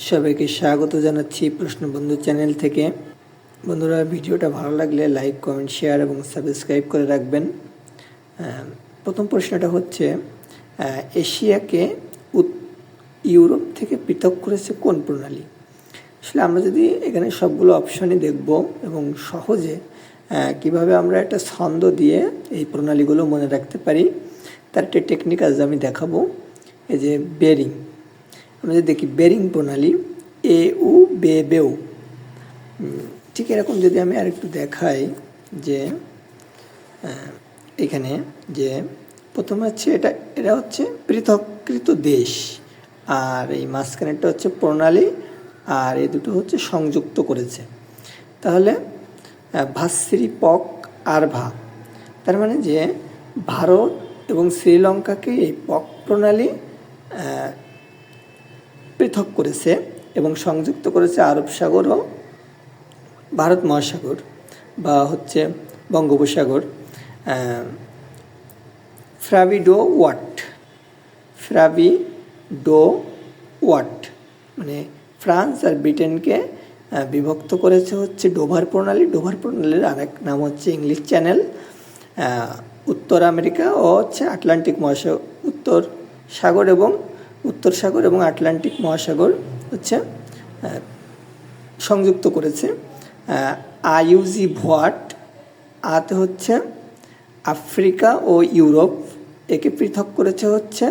সবাইকে স্বাগত জানাচ্ছি প্রশ্নবন্ধু চ্যানেল থেকে। বন্ধুরা, ভিডিওটা ভালো লাগলে লাইক, কমেন্ট, শেয়ার এবং সাবস্ক্রাইব করে রাখবেন। প্রথম প্রশ্নটা হচ্ছে, এশিয়াকে ইউরোপ থেকে পৃথক করেছে কোন প্রণালী? আসলে আমরা যদি এখানে সবগুলো অপশানই দেখব এবং সহজে কিভাবে আমরা একটা ছন্দ দিয়ে এই প্রণালীগুলো মনে রাখতে পারি তার একটা টেকনিক আজ আমি দেখাবো। এই যে বেরিং, আমরা যদি দেখি বেরিং প্রণালী এ উ বে বেউ, ঠিক এরকম যদি আমি আরেকটু দেখাই যে এখানে যে প্রথমে হচ্ছে এটা হচ্ছে পৃথককৃত দেশ, আর এই মাঝখানেরটা হচ্ছে প্রণালী, আর এই দুটো হচ্ছে সংযুক্ত করেছে। তাহলে ভাস্ত্রী পক আর ভা, তার মানে যে ভারত এবং শ্রীলঙ্কাকে এই পক প্রণালী পৃথক করেছে এবং সংযুক্ত করেছে আরব সাগর ও ভারত মহাসাগর বা হচ্ছে বঙ্গোপসাগর। ফ্রাভিডো ওয়াট মানে ফ্রান্স আর ব্রিটেনকে বিভক্ত করেছে হচ্ছে ডোভার প্রণালী। ডোভার প্রণালীর আরেক নাম হচ্ছে ইংলিশ চ্যানেল। উত্তর আমেরিকা ও হচ্ছে আটলান্টিক মহাসাগর, উত্তর সাগর এবং আটলান্টিক মহাসাগর হচ্ছে সংযুক্ত করেছে। আইউজি ভোয়াট, আতে হচ্ছে আফ্রিকা ও ইউরোপ, একে পৃথক করেছে হচ্ছে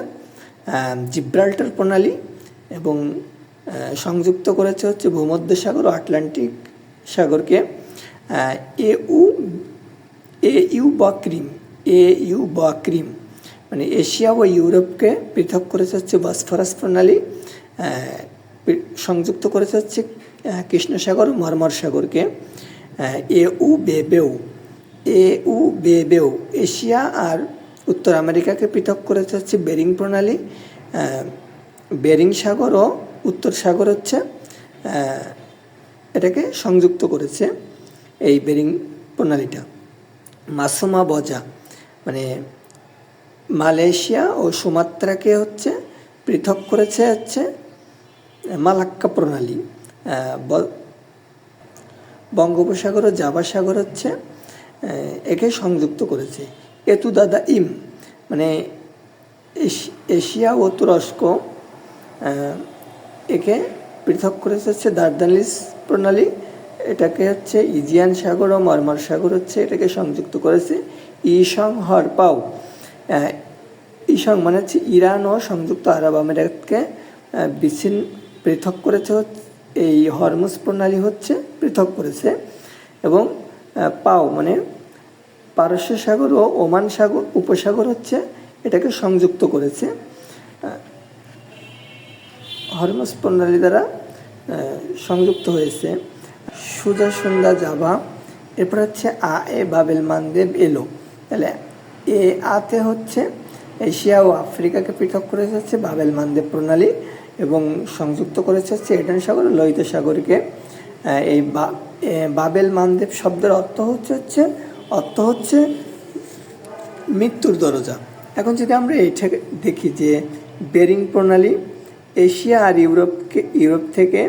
জিব্রাল্টার প্রণালী এবং সংযুক্ত করেছে হচ্ছে ভূমধ্যসাগর ও আটলান্টিক সাগরকে। এইউ বা ক্রিম মানে এশিয়া ও ইউরোপকে পৃথক করেছে হচ্ছে বসফরাস প্রণালী, সংযুক্ত করেছে হচ্ছে কৃষ্ণ সাগর ও মর্মর সাগরকে। এউ বে বেউ, এশিয়া আর উত্তর আমেরিকাকে পৃথক করেছে হচ্ছে বেরিং প্রণালী। বেরিং সাগর ও উত্তর সাগর হচ্ছে এটাকে সংযুক্ত করেছে এই বেরিং প্রণালীটা। মাসুমা বজা মানে মালয়েশিয়া ও সুমাত্রাকে হচ্ছে পৃথক করেছে হচ্ছে মালাক্কা প্রণালী। বঙ্গোপসাগর ও জাভা সাগর হচ্ছে একে সংযুক্ত করেছে। এতুদাদা ইম মানে এশিয়া ও তুরস্ক একে পৃথক করেছে হচ্ছে দার্দানিস প্রণালী। এটাকে হচ্ছে ইজিয়ান সাগর ও মর্মর সাগর হচ্ছে এটাকে সংযুক্ত করেছে। ইসং হরপাও, ইসং মানে হচ্ছে ইরান ও সংযুক্ত আরব আমিরাতকে পৃথক করেছে, এই হরমুজ প্রণালী হচ্ছে পৃথক করেছে। এবং পাও মানে পারস্য সাগর ও ওমান সাগর উপসাগর হচ্ছে এটাকে সংযুক্ত করেছে হরমুজ প্রণালী দ্বারা সংযুক্ত হয়েছে। সুজা সন্ধ্যা জাভা, এরপর হচ্ছে এ বাবেল মানদেব এলো। তাহলে আতে হচ্ছে এশিয়া ও আফ্রিকাকে পৃথক করেছে হচ্ছে বাবেল মানদেব প্রণালী এবং সংযুক্ত করেছে হচ্ছে এডেন সাগর ও লোহিত সাগরকে। এই বাবেল মানদেব শব্দের অর্থ হচ্ছে মৃত্যুর দরজা। এখন যদি আমরা এইটা দেখি যে বেরিং প্রণালী এশিয়া আর ইউরোপ থেকে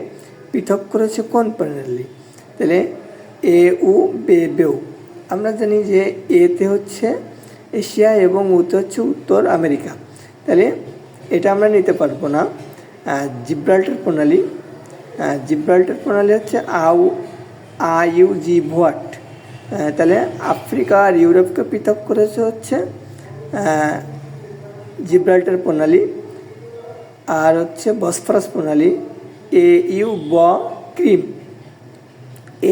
পৃথক করেছে কোন প্রণালী, তাহলে এউ বে বেউ, আমরা জানি যে এতে হচ্ছে এশিয়া এবং উতে হচ্ছে উত্তর আমেরিকা, তাহলে এটা আমরা নিতে পারবো না। জিব্রাল্টার প্রণালী হচ্ছে আইউজি ভোয়াট, তাহলে আফ্রিকা আর ইউরোপকে পৃথক করেছে হচ্ছে জিব্রাল্টার প্রণালী। আর হচ্ছে বসফরাস প্রণালী এইউ বা ক্রিম,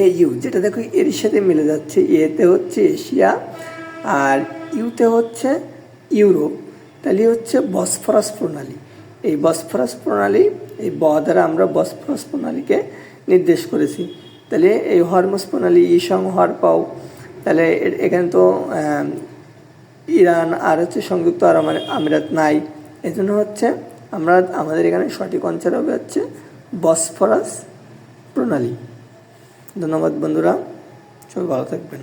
এইউ যেটা দেখো এর সাথে মিলে যাচ্ছে, এতে হচ্ছে এশিয়া আর ইউতে হচ্ছে ইউরোপ, তাহলে হচ্ছে বসফরাস প্রণালী। এই বসফরাস প্রণালী, এই দ্বারা আমরা বসফরাস প্রণালীকে নির্দেশ করেছি। তাহলে এই হরমুজ প্রণালী ইসং হরপাও, তাহলে এখানে তো ইরান আর হচ্ছে সংযুক্ত আরব আমিরাত নাই, এই জন্য হচ্ছে আমাদের এখানে সঠিক অঞ্চল হবে হচ্ছে বসফরাস প্রণালী। ধন্যবাদ বন্ধুরা, সবাই ভালো থাকবেন।